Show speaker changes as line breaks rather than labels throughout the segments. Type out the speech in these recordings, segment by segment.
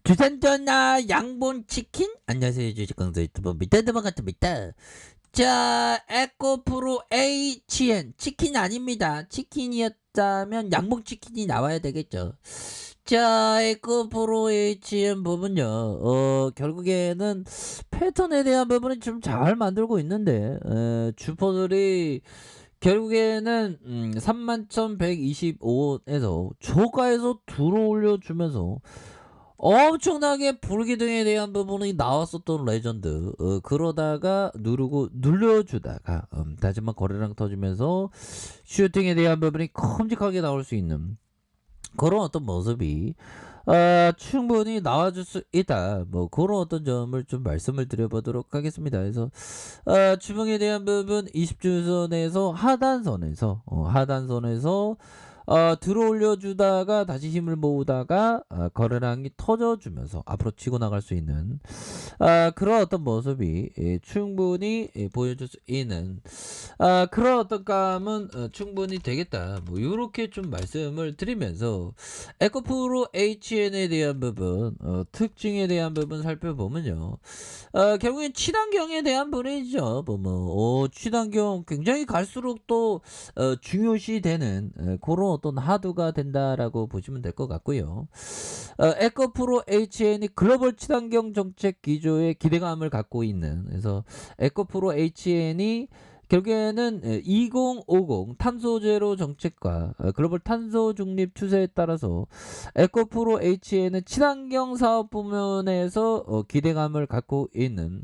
두산전나 양본 치킨? 안녕하세요. 주식강사 유튜버 미타드만 같습니다. 자, 에코프로 HN 치킨 아닙니다. 치킨이었다면 양봉 치킨이 나와야 되겠죠. 자, 에코프로 HN 부분요. 결국에는 패턴에 대한 부분은 좀 잘 만들고 있는데 주포들이 결국에는 31,125원에서 저가에서 들어올려주면서 엄청나게 불기둥에 대한 부분이 나왔었던 레전드. 그러다가 누르고 눌려주다가 다시 한번 거래량 터지면서 슈팅에 대한 부분이 큼직하게 나올 수 있는 그런 어떤 모습이 충분히 나와줄 수 있다. 뭐 그런 어떤 점을 좀 말씀을 드려보도록 하겠습니다. 그래서 주봉에 대한 부분 20주선에서 하단선에서 들어올려주다가 다시 힘을 모으다가 거래량이 터져주면서 앞으로 치고 나갈 수 있는 그런 어떤 모습이 충분히 보여줄 수 있는 그런 어떤 감은 충분히 되겠다. 뭐 이렇게 좀 말씀을 드리면서 에코프로 HN에 대한 부분 특징에 대한 부분 살펴보면요. 결국엔 친환경에 대한 부분이죠. 친환경 굉장히 갈수록 또 중요시 되는 그런 어떤 하두가 된다라고 보시면 될 것 같고요. 에코프로 HN이 글로벌 친환경 정책 기조에 기대감을 갖고 있는, 그래서 에코프로 HN이 결국에는 2050 탄소 제로 정책과 글로벌 탄소 중립 추세에 따라서 에코프로 HN은 친환경 사업 부문에서 기대감을 갖고 있는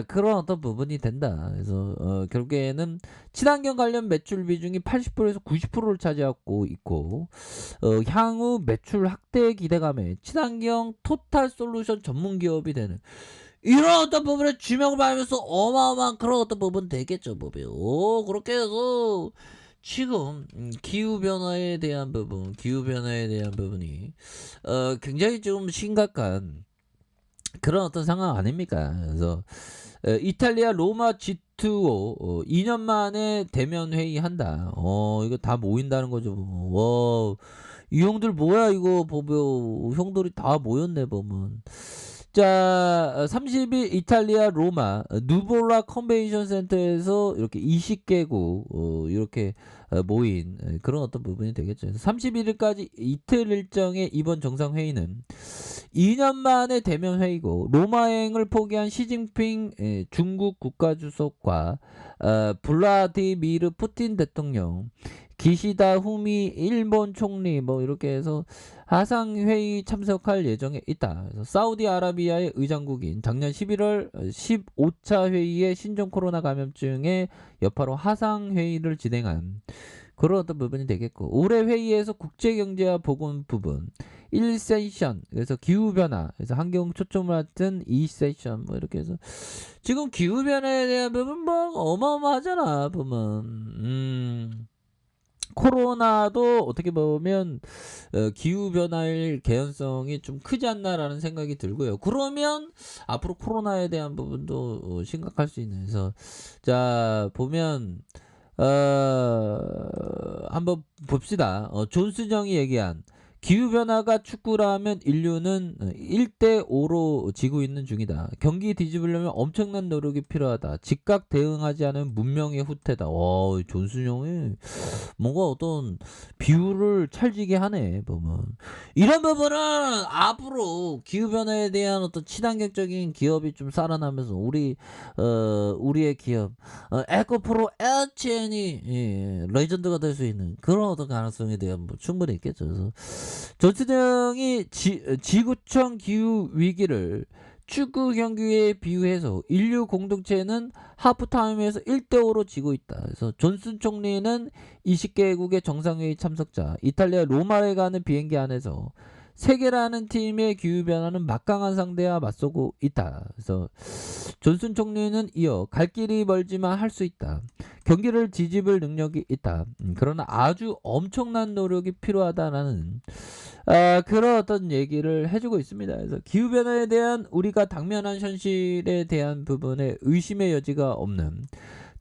그런 어떤 부분이 된다. 그래서 결국에는 친환경 관련 매출 비중이 80%에서 90%를 차지하고 있고 향후 매출 확대 기대감에 친환경 토탈 솔루션 전문 기업이 되는 이런 어떤 부분에 주목을 받으면서 어마어마한 그런 어떤 부분 되겠죠, 보면. 그렇게 해서 지금 기후변화에 대한 부분이 굉장히 좀 심각한 그런 어떤 상황 아닙니까? 그래서 이탈리아 로마 G2O 2년 만에 대면 회의한다. 이거 다 모인다는 거죠. 와, 이 형들 뭐야 이거 보면 형들이 다 모였네 보면. 자, 30일 이탈리아 로마 누보라 컨벤션 센터에서 이렇게 20개국 이렇게 모인 그런 어떤 부분이 되겠죠. 31일까지 이틀 일정의 이번 정상회의는 2년 만에 대면 회의고 로마행을 포기한 시진핑 중국 국가주석과 블라디미르 푸틴 대통령, 기시다 후미 일본 총리 뭐 이렇게 해서 하상회의 참석할 예정에 있다. 그래서 사우디아라비아의 의장국인 작년 11월 15차 회의에 신종 코로나 감염증의 여파로 하상회의를 진행한 그런 어떤 부분이 되겠고, 올해 회의에서 국제경제와 보건 부분 1세션, 그래서 기후변화, 그래서 환경 초점을 하던 2세션 뭐 이렇게 해서 지금 기후변화에 대한 부분 뭐 어마어마하잖아 보면. 코로나도 어떻게 보면 기후변화일 개연성이 좀 크지 않나라는 생각이 들고요. 그러면 앞으로 코로나에 대한 부분도 심각할 수 있는. 그래서 자 보면 한번 봅시다. 존슨형이 얘기한 기후변화가 축구라면 인류는 1대5로 지고 있는 중이다. 경기 뒤집으려면 엄청난 노력이 필요하다. 즉각 대응하지 않으면 문명의 후퇴다. 존슨형이 뭔가 어떤 비유를 찰지게 하네 보면. 이런 부분은 앞으로 기후변화에 대한 어떤 친환경적인 기업이 좀 살아나면서 우리의 기업 에코프로 HN이 레전드가 될 수 있는 그런 어떤 가능성에 대한 충분히 있겠죠. 그래서 조치등이 지구촌 기후 위기를 축구 경기에 비유해서 인류 공동체는 하프타임에서 1대5로 지고 있다. 그래서 존슨 총리는 20개국의 정상회의 참석자, 이탈리아 로마에 가는 비행기 안에서 세계라는 팀의 기후변화는 막강한 상대와 맞서고 있다. 그래서 존슨 총리는 이어 갈 길이 멀지만 할 수 있다. 경기를 뒤집을 능력이 있다. 그러나 아주 엄청난 노력이 필요하다라는 그런 어떤 얘기를 해주고 있습니다. 그래서 기후변화에 대한 우리가 당면한 현실에 대한 부분에 의심의 여지가 없는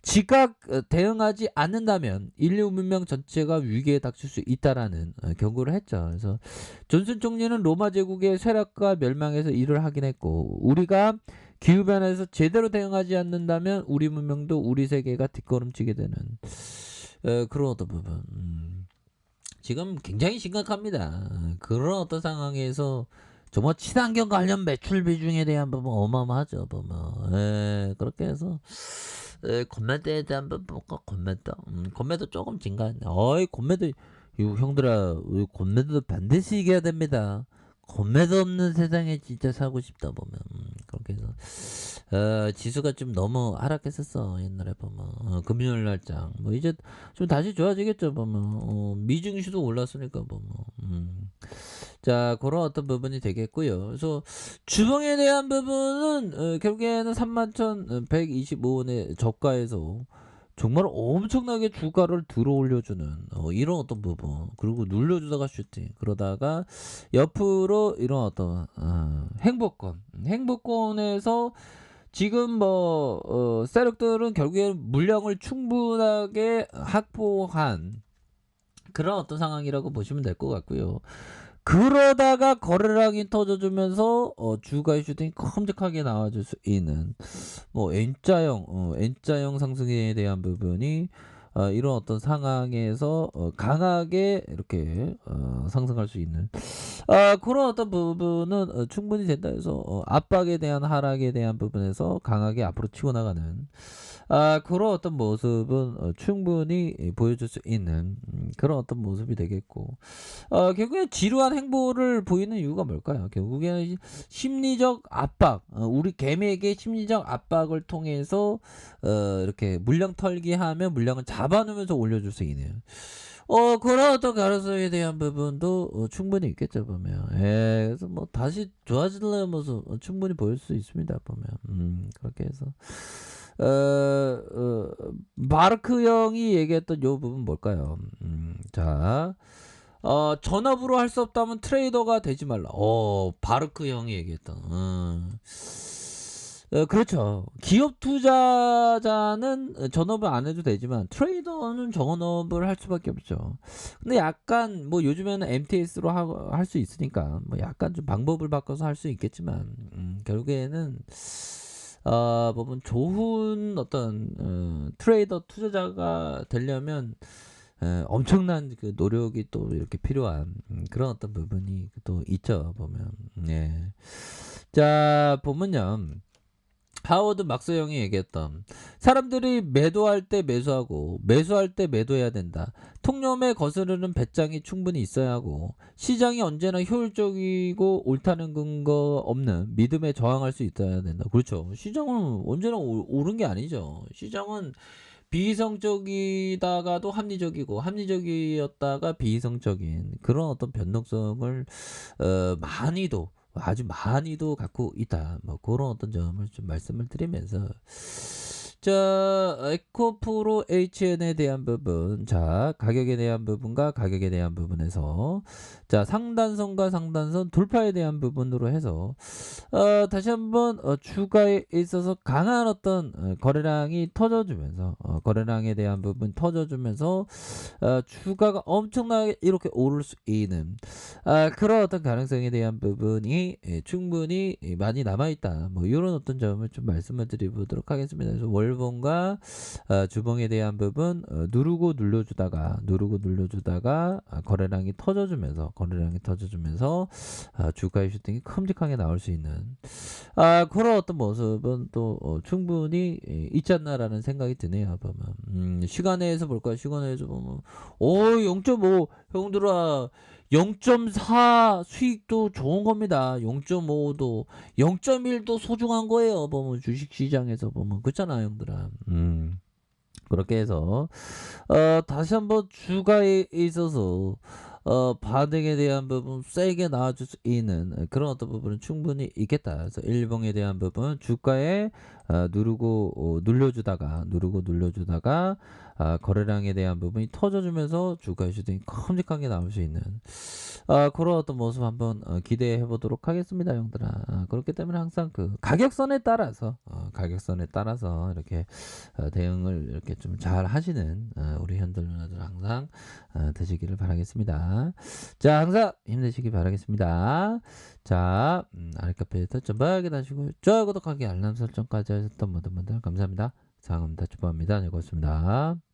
즉각 대응하지 않는다면 인류 문명 전체가 위기에 닥칠 수 있다라는 경고를 했죠. 그래서 존슨 총리는 로마 제국의 쇠락과 멸망에서 일을 하긴 했고 우리가 기후변화에서 제대로 대응하지 않는다면 우리 문명도 우리 세계가 뒷걸음치게 되는 그런 어떤 부분 지금 굉장히 심각합니다. 그런 어떤 상황에서 정말 친환경 관련 매출 비중에 대한 부분 어마어마하죠. 보면 그렇게 해서 건매도에 대한 부분 건매도 건매도 조금 증가했네. 어이 건매도 이거 형들아 건매도 반드시 이겨야 됩니다. 건매도 없는 세상에 진짜 살고 싶다 보면 그렇게 해서 지수가 좀 너무 하락했었어 옛날에 보면 금요일 날장 뭐 이제 좀 다시 좋아지겠죠 보면 미증시도 올랐으니까 보면 자 그런 어떤 부분이 되겠고요. 그래서 주봉에 대한 부분은 결국에는 31,125원의 저가에서 정말 엄청나게 주가를 들어 올려주는 이런 어떤 부분 그리고 눌려주다가 슈팅 그러다가 옆으로 이런 어떤 행복권에서 지금 뭐 세력들은 결국에는 물량을 충분하게 확보한 그런 어떤 상황이라고 보시면 될 것 같고요. 그러다가 거래량이 터져주면서 주가의 슈팅이 큼직하게 나와줄 수 있는 뭐 N자형 상승에 대한 부분이 이런 어떤 상황에서 강하게 이렇게 상승할 수 있는 그런 어떤 부분은 충분히 된다 해서 압박에 대한 하락에 대한 부분에서 강하게 앞으로 치고 나가는 그런 어떤 모습은 충분히 보여줄 수 있는 그런 어떤 모습이 되겠고 결국에 지루한 행보를 보이는 이유가 뭘까요? 결국에는 심리적 압박 우리 개미에게 심리적 압박을 통해서 이렇게 물량 털기하면 물량을 잡아놓으면서 올려줄 수 있는 그런 어떤 가능성에 대한 부분도 충분히 있겠죠 보면 그래서 뭐 다시 좋아지려는 모습 충분히 보일 수 있습니다 보면 그렇게 해서 마르크 형이 얘기했던 요 부분 뭘까요? 자 전업으로 할 수 없다면 트레이더가 되지 말라. 바르크 형이 얘기했던. 그렇죠. 기업 투자자는 전업을 안 해도 되지만 트레이더는 전업을 할 수밖에 없죠. 근데 약간 뭐 요즘에는 MTS로 할 수 있으니까 뭐 약간 좀 방법을 바꿔서 할 수 있겠지만 결국에는 보면 좋은 어떤 트레이더 투자자가 되려면 엄청난 그 노력이 또 이렇게 필요한 그런 어떤 부분이 또 있죠 보면 자 보면요 하워드 막스 형이 얘기했던 사람들이 매도할 때 매수하고 매수할 때 매도해야 된다. 통념에 거스르는 배짱이 충분히 있어야 하고 시장이 언제나 효율적이고 옳다는 근거 없는 믿음에 저항할 수 있어야 된다. 그렇죠. 시장은 언제나 옳은 게 아니죠. 시장은 비이성적이다가도 합리적이고 합리적이었다가 비이성적인 그런 어떤 변동성을 많이도 아주 많이도 갖고 있다. 뭐 그런 어떤 점을 좀 말씀을 드리면서 자 에코프로 HN에 대한 부분 자 가격에 대한 부분과 가격에 대한 부분에서 자 상단선과 상단선 돌파에 대한 부분으로 해서 다시 한번 주가에 있어서 강한 어떤 거래량이 터져주면서 거래량에 대한 부분 터져주면서 주가가 엄청나게 이렇게 오를 수 있는 그런 어떤 가능성에 대한 부분이 충분히 많이 남아있다. 뭐 이런 어떤 점을 좀 말씀을 드려보도록 하겠습니다. 그래서 월봉과 주봉에 대한 부분 누르고 눌러주다가 거래량이 터져주면서 주가의 슈팅이 큼직하게 나올 수 있는 그런 어떤 모습은 또 충분히 있지 않나라는 생각이 드네요. 보면 시간에서 볼까요? 시간에서 보면 0.5 형들아 0.4 수익도 좋은 겁니다. 0.5도 0.1도 소중한 거예요. 보면 주식시장에서 보면 그렇잖아 형들아. 그렇게 해서 다시 한번 주가에 있어서 반등에 대한 부분 세게 나와줄 수 있는 그런 어떤 부분은 충분히 있겠다. 그래서 일봉에 대한 부분 주가에 눌러주다가 거래량에 대한 부분이 터져주면서 주가의 슈팅이 큼직하게 나올 수 있는 그런 어떤 모습 한번 기대해 보도록 하겠습니다 형들아. 그렇기 때문에 항상 그 가격선에 따라서 가격선에 따라서 이렇게 대응을 이렇게 좀 잘 하시는 우리 현들 누나들 항상 되시기를 바라겠습니다. 자, 항상 힘내시기 바라겠습니다. 자, 아랫카페에 덧점박이 다시고 좋아요, 구독하기, 알람 설정까지 하셨던 모든 분들 감사합니다. 사랑합니다. 축복합니다. 네, 고맙습니다.